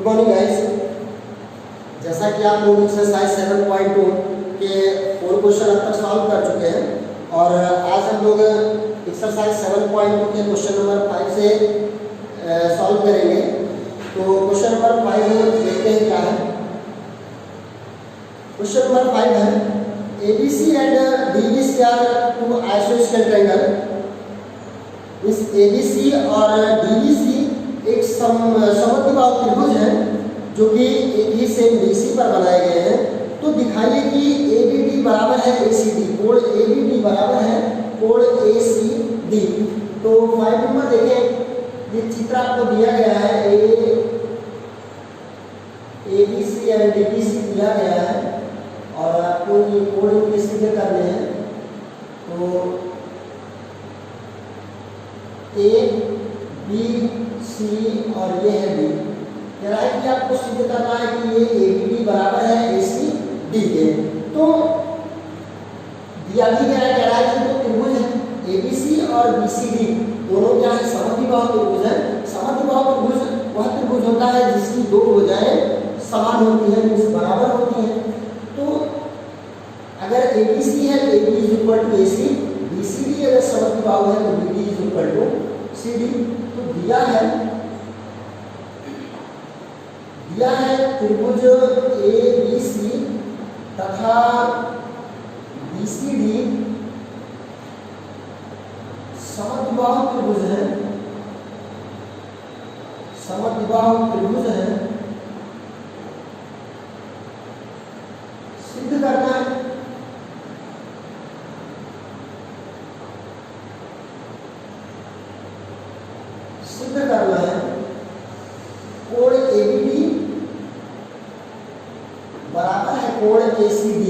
Good morning guys. जैसा कि आप लोग एक्सरसाइज 7.2 के 4 क्वेश्चन अब तक सॉल्व कर चुके हैं और आज हम लोग एक्सरसाइज 7.2 के क्वेश्चन नंबर 5 से सॉल्व करेंगे। तो क्वेश्चन नंबर 5 देखते हैं क्या है। क्वेश्चन नंबर 5 है ABC and DBC are two isosceles triangle. इस ABC और DBC एक समद्विबाहु त्रिभुज है जो कि एक ही सेम BC पर बनाए गए हैं। तो दिखाइए कि ABD बराबर है ACD, कोण ABD बराबर है कोण ACD। तो 5 नंबर देखें, ये चित्र आपको दिया गया है, ABC एंड DBC दिया गया है और आपको ये कोण इनके सीधे करने हैं। तो ABC और ये है B। कह रहा है कि आपको सिद्ध करना है कि ये ABD बराबर है ACD के। तो दिया भी कह रहा है कि तो त्रिभुज है ABC और BCD दोनों क्या है, समद्विबाहु त्रिभुज है। समद्विबाहु त्रिभुज वह त्रिभुज होता है जिसकी दो भुजाएं समान होती हैं, बराबर होती हैं। तो अगर ABC है तो AB is equal to AC, BCD अगर समद्विबाहु है तो BD is equal to CD। तो दिया है त्रिभुज ABC तथा BCD समद्विबाहु त्रिभुज है, समद्विबाहु त्रिभुज है। सिद्ध करना है कोण ABD बराबर है कोण ACD,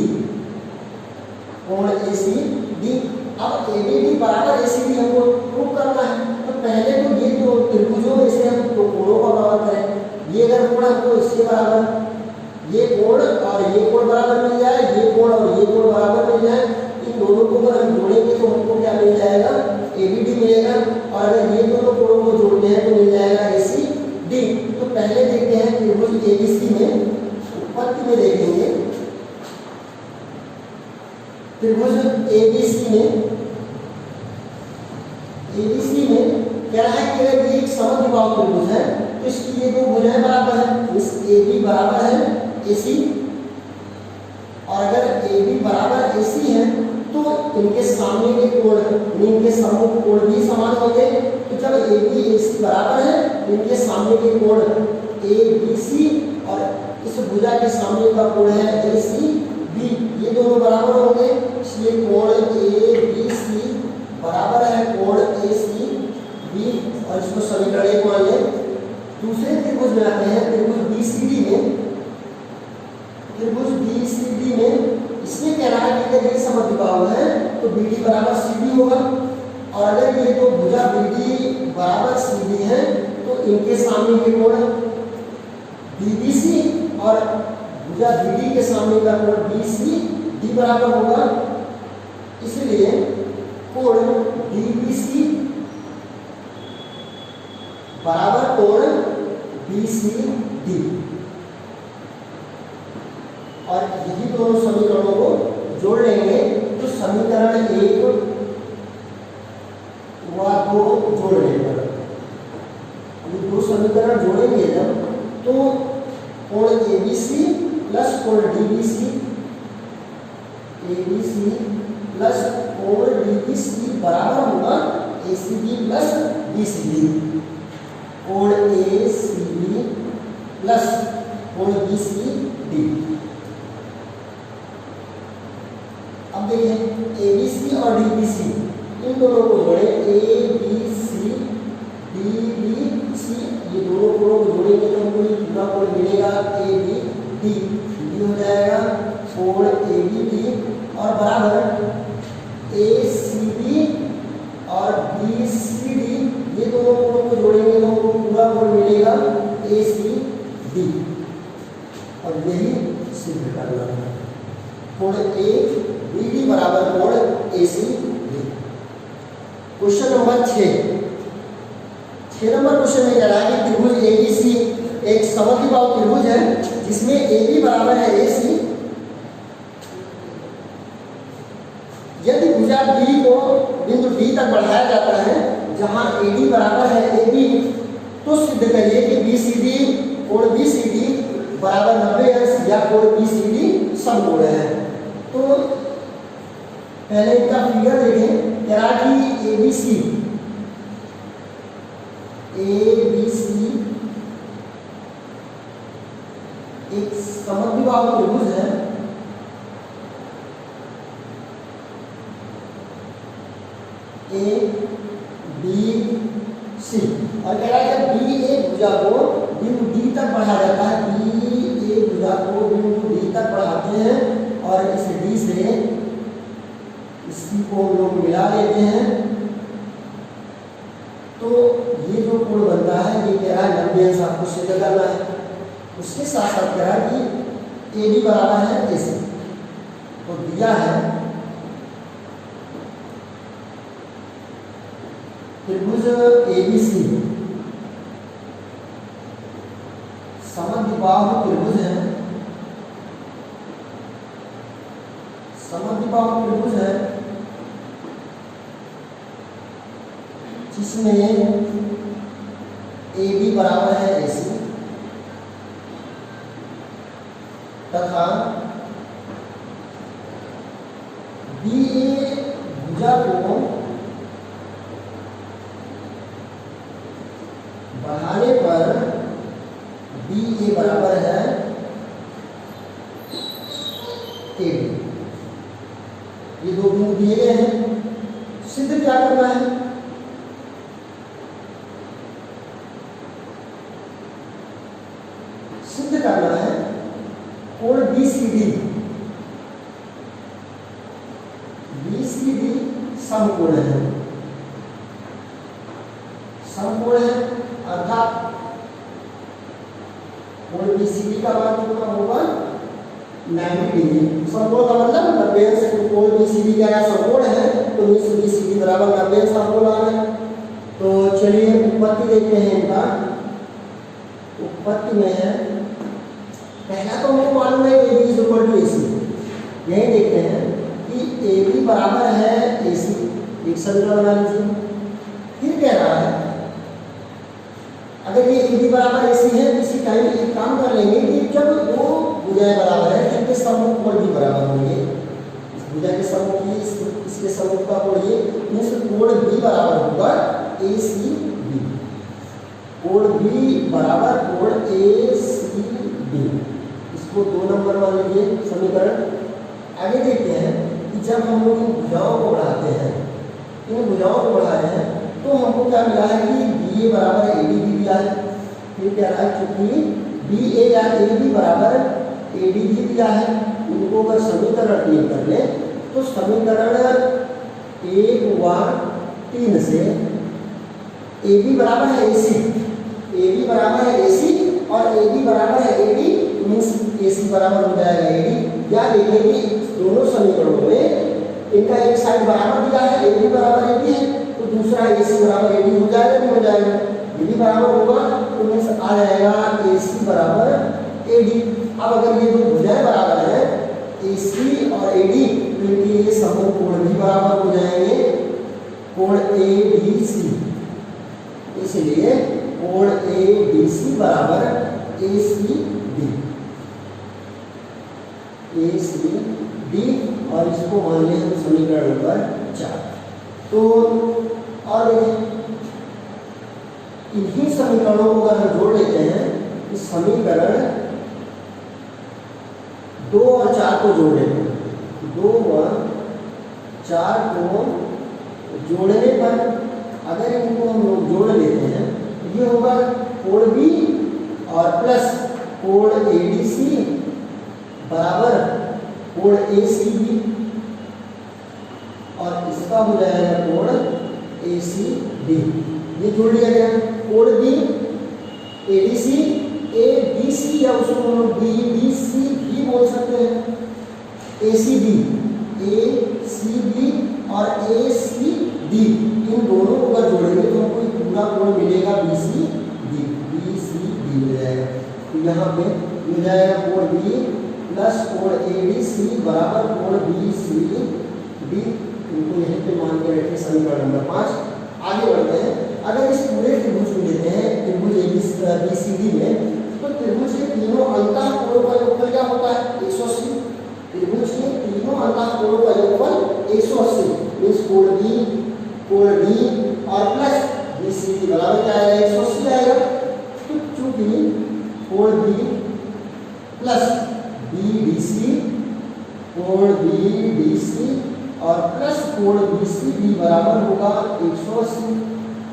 कोण ACD। अब ABD बराबर ACD हमको प्रूव करना है। तो पहले तो ये जो त्रिभुजों में से हम तो कोणों का बराबर करें। ये अगर कोण हमको इसके बराबर, ये कोण और ये कोण बराबर मिल जाए, ये कोण और ये कोण बराबर मिल जाए, इन दोनों को अगर हम जोड़ेंगे तो हमको क्या मिल जाएगा, ABD मिलेगा। और अगर ये दोनों कोणों को जोड़ते हैं तो मिल जाएगा ACD। तो पहले देखते हैं त्रिभुज ABC में, उत्पत्ति में देखेंगे त्रिभुज ABC में कह रहा है कि अगर ये एक समद्विबाहु त्रिभुज है तो इसकी ये दो भुजाएं बराबर है, इस AB बराबर है AC और अगर AB बराबर AC है तो इनके सामने के कोण, इनके सम्मुख कोण भी समान होंगे। तो जब AB AC बराबर है तो इनके सामने के कोण ABC और इस भुजा के सामने का कोण है ACB, ये दोनों बराबर होंगे। इसलिए कोण ABC बराबर है कोण ACB और इसको समीकरण 1 मान लें। दूसरे त्रिभुज में आते हैं, त्रिभुज BCD में। त्रिभुज BCD में इसमें कह रहा है कि अगर ये समद्विबाहु है तो BD बराबर CD होगा और अगर ये दो भुजा BD बराबर CD है तो इनके सामने के कोण BBC और भुजा BD के सामने का कोण BCD बराबर होगा। इसलिए कोण DBC बराबर कोण BCD और यही दोनों समीकरणों को जोड़ लेंगे तो समीकरण 1 व 2 जोड़ने पर ये दो समीकरण जोड़ेंगे जब तो कोण ABC प्लस कोण DBC, ABC प्लस कोण DBC बराबर होगा ACB प्लस BCD। कोण ACB प्लस कोण BCD। अब देखिए ABC और DBC इन दोनों को जोड़े, ABC DBC, ये दोनों कोणों को जोड़ेंगे तो हमको ये पूरा कोण मिलेगा ABD, ये हो जाएगा कोण ABD और बराबर ACB और BCD, ये दोनों कोणों को जोड़ेंगे तो हमको पूरा कोण मिलेगा ACD और यही सिद्ध करना है। कोण ABD बराबर कोण ACD। Question number 6 number question में कह रहा है कि त्रिभुज ABC एक समद्विबाहु त्रिभुज है जिसमें AB बराबर है AC। यदि भुजा B को बिंदु D तक बढ़ाया जाता है जहां AD बराबर है AB, तो सिद्ध करिए कि BCD कोण BCD बराबर 90 अंश या कोण BCD समकोण है। तो पहले इनका फिगर देखें। कह रहा कि ABC एक समद्विबाहु त्रिभुज है ABC, और कह रहा है जब BA भुजा को बिंदु D तक बढ़ाया जाता है, BA भुजा को बिंदु D तक बढ़ाते हैं और इस D से इसी को हम लोग मिला लेते हैं, तो ये जो कोण बनता है ये कह रहा है 90 अंश आपको सिद्ध करना है। उसके साथ साथ कह रहा है कि AB बराबर है AC, तो दिया है त्रिभुज ABC समद्विबाहु त्रिभुज है, समद्विबाहु त्रिभुज है जिसमें AB बराबर है AC तथा BA भुजा को बढ़ाने पर BA बराबर है AB। ये दो बिंदु दिए गए हैं, सिद्ध क्या करना है? सिद्ध करना है कोण BCD समकोण है, समकोण है अर्थात कोण BCD का मान कितना होगा 90 डिग्री। समकोण का मतलब 90 अंश, कोण BCD का समकोण है तो BCD बराबर 90 अंश आपको लाना है। तो चलिए उत्पत्ति देखते हैं इनका। उत्पत्ति में है पहला तो हमको मालूम है कि AB = AC, यही देखते हैं कि AB बराबर है AC, एक समीकरण बना लीजिए। फिर कह रहा है अगर ये AB बराबर AC है तो इसी टाइम एक काम कर लेंगे कि जब दो भुजाएं बराबर है तो इनके समूह कोण भी बराबर होंगे। इस भुजा के समूह की इसके समूह का कोण ये, इस कोण B बराबर होगा ACB, कोण B बराबर कोण ACB। इसको 2 नंबर मान लीजिए समीकरण। आगे देखते हैं कि जब हम लोग इन भुजाओं को बढ़ाते हैं, इन भुजाओं को बढ़ा रहे हैं तो हमको क्या मिला है कि BA बराबर AD भी दिया है। फिर क्या रहा है क्योंकि BA या AB बराबर AD भी दिया है, इनको अगर समीकरण 3 कर ले तो समीकरण 1 व 3 से AB बराबर है AC, AB बराबर है AC और AB बराबर है AD मीन्स AC बराबर हो जाएगा AD। या देखेंगे दोनों समीकरणों में इनका एक साइड बराबर दिया है, AB बराबर AD है तो दूसरा AC बराबर AD हो जाएगा, नहीं हो जाएगा? यदि बराबर होगा तो मीन्स आ जाएगा AC बराबर AD। अब अगर ये दो भुजाएं बराबर है AC और AD तो इनके ये समूह कोण भी बराबर हो जाएंगे, कोण ABC। इसलिए कोण ABC बराबर ACD, ACD और इसको मान लें हम समीकरण नंबर 4। तो और इन्हीं समीकरणों को अगर हम जोड़ लेते हैं, इस समीकरण 2 और 4 को जोड़ लेते हैं, 2 और 4 को जोड़ने पर अगर इनको हम लोग जोड़ लेते हैं तो ये होगा कोण B और प्लस कोण ADC बराबर कोण ACB और इसका हो जाएगा कोण ACD। ये जोड़ लिया गया। कोण B ADC ABC या उसको हम लोग BDC भी बोल सकते हैं, ACB और ACD इन दोनों को अगर जोड़ेंगे तो हमको पूरा कोण मिलेगा BCD मिल जाएगा। तो यहाँ पे हो जाएगा कोण बी प्लस कोण ए बी सी बराबर कोण बी सी डी। इनको यहीं पे मान के रखिए समीकरण नंबर 5। आगे बढ़ते हैं। अगर इस पूरे त्रिभुज को लेते हैं त्रिभुज ए बी सी डी में, तो त्रिभुज के तीनों अंतः कोणों का योगफल क्या होता है? 180। त्रिभुज के तीनों अंतः कोणों का योगफल 180 मींस कोण बी और प्लस बी सी डी बराबर क्या आएगा? 180 आएगा। तो चूंकि कोण B plus B D C, कोण बी डी सी और प्लस कोण बी सी डी बराबर होगा 180।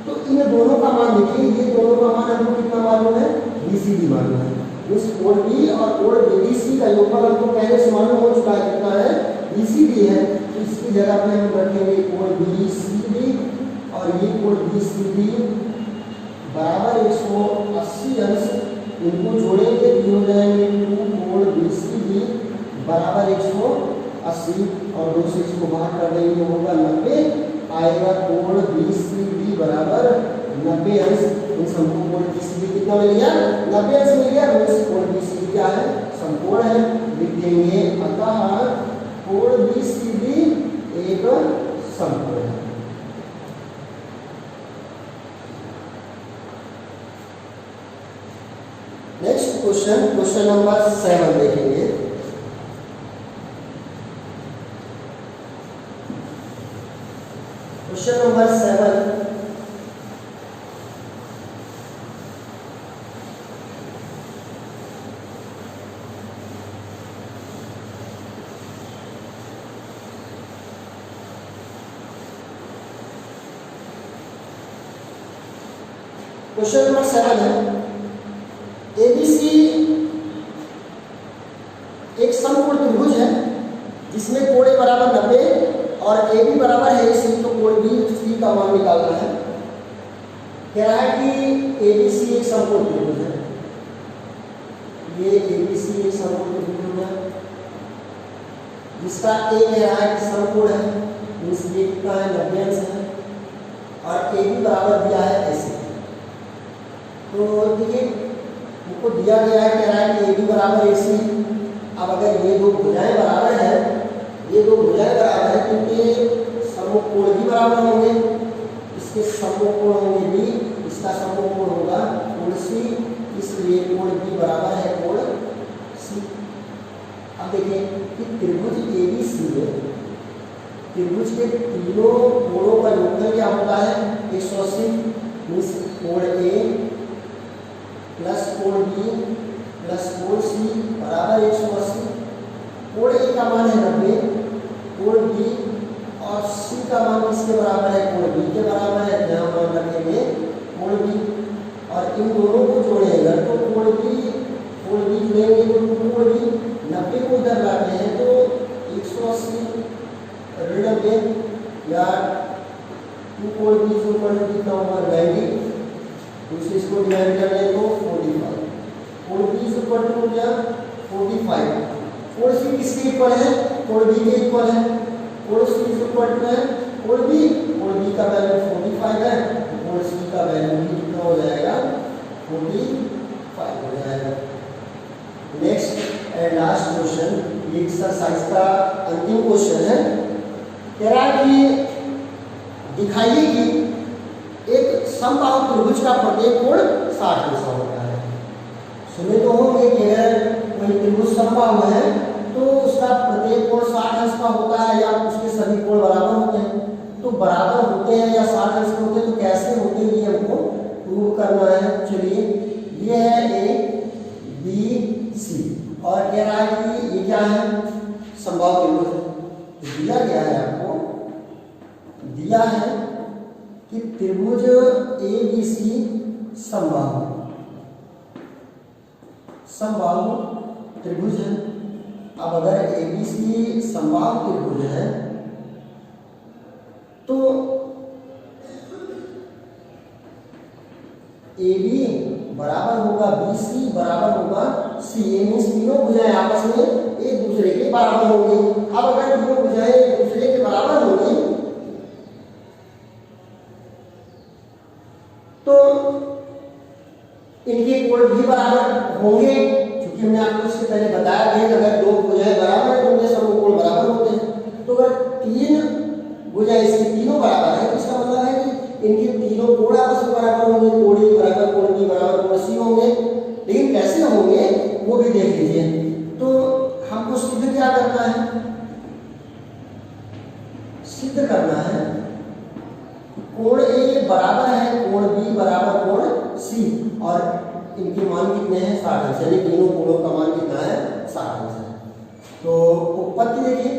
तो इन दोनों का मान देखिए, ये दोनों का मान हमको कितना मालूम है? बी सी डी मालूम है। इस कोण बी और कोण बी डी सी का योगफल हमको पहले से मालूम हो चुका है, कितना है? बी सी डी है। तो इसकी जगह पे हम रखेंगे कोण बी सी डी और ये कोण बी सी डी बराबर 180 अंश। इनको जोड़ेंगे तो हो जाएंगे 2 कोण बी सी डी बराबर 180 और 2 से इसको बाहर कर देंगे होगा 90 आएगा। कोण बी सी डी बराबर 90 अंश। इन हमको कोण बी सी डी कितना मिल गया? 90 अंश मिल गया। मींस कोण बी सी डी क्या है? समकोण है। लिख देंगे अतः कोण बी सी डी एक समकोण है। नेक्स्ट क्वेश्चन नंबर 7 देखेंगे। क्वेश्चन नंबर 7 क्वेश्चन नंबर 7 है एबीसी एक समकोण त्रिभुज है जिसमें कोण ए बराबर 90 और ए बी बराबर है AC। तो कोण बी सी का मान निकालना है। कह रहा है कि एबीसी एक समकोण त्रिभुज है। ये एबीसी एक समकोण त्रिभुज है जिसका ए कह रहा है कि समकोण है, मींस ये कितना है? 90 अंश है और ए बी बराबर दिया है ऐसे। तो देखिए उनको दिया गया है, कह रहा है कि ए बी बराबर AC। अब अगर ये दो भुजाएं बराबर है, ये दो भुजाएं बराबर है क्योंकि समकोण भी बराबर होंगे, इसके समकोण होंगे बी, इसका समकोण होगा कोण सी, इसलिए कोण बी बराबर है कोण सी। अब देखिए कि त्रिभुज ABC में त्रिभुज के तीनों कोणों का योगफल क्या होता है? 180 मींस कोण ए प्लस कोण बी प्लस कोण सी बराबर 180। कोण ए का मान है 90, कोण बी और सी का मान किसके बराबर है? कोण बी के बराबर है। यहाँ मान रखेंगे कोण बी और इन दोनों को जोड़ेंगे तो कोण बी लेंगे तो कोण बी 90 को इधर लाते हैं तो 180 ऋण 90 या 2 कोण बी जो कोण कितना होगा 90, दूसरे इसको डिवाइड कर लें तो 45। कोण बी इज इक्वल टू क्या? 45। कोण सी किसके इक्वल है? कोण बी के इक्वल है। कोण सी इज इक्वल टू है कोण बी का वैल्यू 45 है, कोण सी का वैल्यू भी कितना हो जाएगा? 45 हो जाएगा। Next and last question, exercise का अंतिम क्वेश्चन है। कह रहा है कि दिखाइए कि एक समबाहु त्रिभुज का प्रत्येक कोण 60 अंश होता है। सुने तो होंगे कि अगर कोई त्रिभुज समबाहु है तो उसका प्रत्येक कोण 60 अंश का होता है या उसके सभी कोण बराबर होते हैं। तो बराबर होते हैं या 60 अंश के होते हैं तो कैसे होते हैं ये हमको प्रूव करना है। चलिए ये है ए बी सी और कह रहा है कि ये क्या है? समबाहु त्रिभुज। दिया गया है, आपको दिया है कि त्रिभुज ABC समबाहु त्रिभुज है। अब अगर ABC समबाहु त्रिभुज है तो AB बराबर होगा BC बराबर होगा C। मींस तीनों भुजाएं आपस में एक दूसरे के बराबर होंगी। अब अगर तीनों भुजाएं एक दूसरे के बराबर होंगी तो इनके कोण भी बराबर होंगे, क्योंकि हमने आपको इससे पहले बताया कि अगर दो भुजाएं बराबर है तो उनके समकोण बराबर होते हैं। तो अगर तीन भुजाएं इसकी तीनों बराबर है तो इसका मतलब है कि इनके तीनों कोण आपस में बराबर होंगे, कोण ए बराबर कोण बी बराबर कोण सी होंगे। लेकिन कैसे होंगे वो भी देख लीजिए। तो हमको सिद्ध क्या करना है, सिद्ध करना है कोण ए बराबर है कोण बी बराबर कोण सी और इनके मान कितने हैं 60 अंश, यानी तीनों कोणों का मान कितना है 60 अंश है। तो उत्पत्ति देखिए,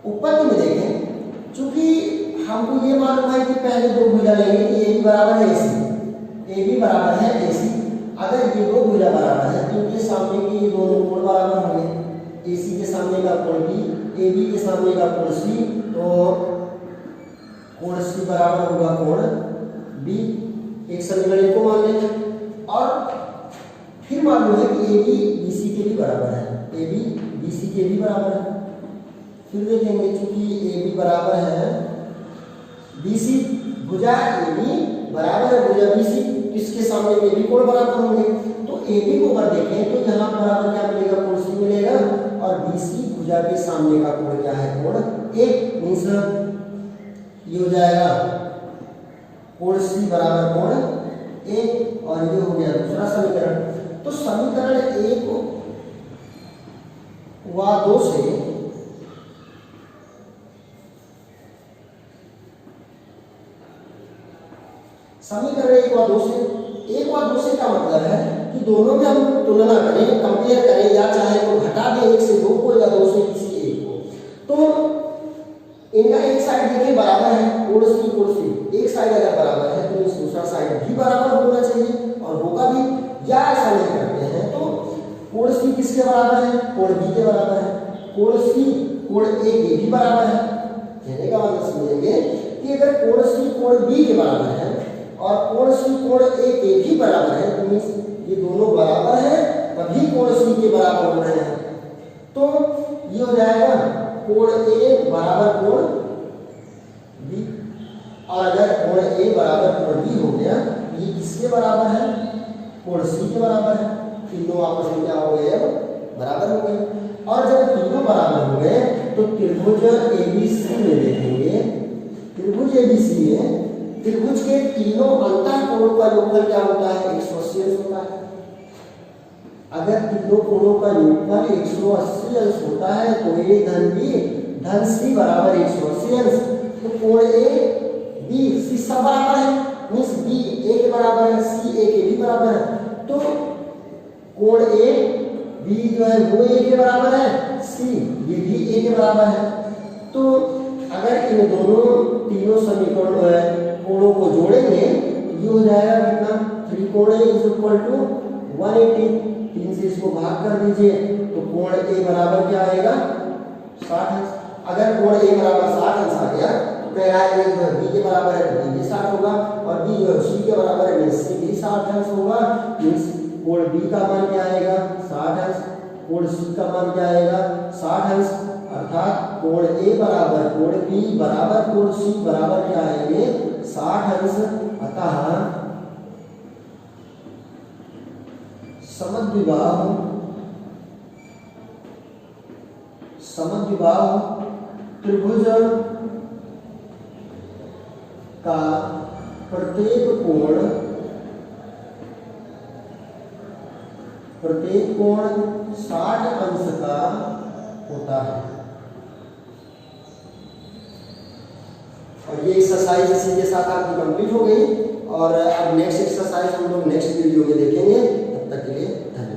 उत्पत्ति में देखें, चूंकि हमको ये मालूम है कि पहले दो भुजा लेंगे कि ए बी बराबर है AC, ए बी बराबर है AC। अगर ये दो भुजा बराबर है तो इनके सामने के ये दोनों कोण बराबर होंगे, AC के सामने का कोण B, AB के सामने का कोण C, तो कोण C बराबर होगा कोण B। एक समीकरण को मान लेंगे और फिर मालूम है कि AB BC के भी बराबर है, AB BC के भी बराबर है। फिर देखेंगे चूंकि AB बराबर है BC, भुजा AB बराबर है भुजा BC, तो इसके सामने के भी कोण बराबर होंगे। तो AB को अगर देखें तो यहाँ बराबर क्या मिलेगा, कोण C मिलेगा और BC भुजा के सामने का कोण क्या है, कोण A। मींस ये हो जाएगा कोण C बराबर कोण A और ये हो गया दूसरा समीकरण। तो समीकरण 1 व 2 से समीकरण 1 व 2 से क्या मतलब है कि दोनों में हम तुलना करें, कंपेयर करें, या चाहे तो घटा दें 1 से 2 को या 2 से किसी एक को। तो इनका एक साइड देखिए बराबर है, कोण C एक साइड अगर बराबर है तो इस दूसरा साइड भी बराबर होना चाहिए और होगा भी। या ऐसा नहीं करते हैं तो कोण C किसके बराबर है, कोण B के बराबर है, कोण C कोण A के भी बराबर है। कहने का मतलब समझेंगे कि अगर कोण C कोण B के बराबर है और कोण C कोण A के भी बराबर है तो मींस ये दोनों बराबर है तभी कोण C के बराबर हो रहे हैं। तो ये हो जाएगा कोण A बराबर कोण B, और अगर कोण A बराबर कोण B हो गया ये किसके बराबर है, कोण C के बराबर है। तीनों आपस में क्या हो गए, बराबर हो गए। और जब तीनों बराबर हो गए तो त्रिभुज ABC में देखेंगे, त्रिभुज ABC में त्रिभुज के तीनों अंतः कोणों का योगफल क्या होता है, 180 अंश होता है। अगर तीनों कोणों का योगफल 180 अंश होता है तो A धन B धन C बराबर 180 अंश। तो कोण A B C सब बराबर है, मींस B A के बराबर है, C A के भी बराबर है। तो कोण A B जो है वो A के बराबर है, C ये भी A के बराबर है। तो अगर इन दोनों तीनों समीकरण कोणों को जोड़ेंगे तो ये हो जाएगा कितना, त्रिकोण A इज इक्वल टू 180। 3 से इसको भाग कर दीजिए तो कोण A बराबर क्या आएगा, 60 अंश। अगर कोण A बराबर 60 अंश आ गया तो कह रहा है जो B के बराबर है तो B भी 60 होगा और B जो है C के बराबर है C भी 60 अंश होगा। मींस कोण B का मान क्या आएगा, 60 अंश, कोण C का मान क्या आएगा, 60 अंश। अर्थात कोण A बराबर कोण B बराबर कोण C बराबर क्या आएंगे, 60 अंश। अतः समद्विबाहु त्रिभुज का प्रत्येक कोण 60 अंश का होता है। और ये एक्सरसाइज इसी के साथ आपकी कंप्लीट हो गई और अब नेक्स्ट एक्सरसाइज हम लोग नेक्स्ट वीडियो में देखेंगे। तब तक के लिए धन्यवाद।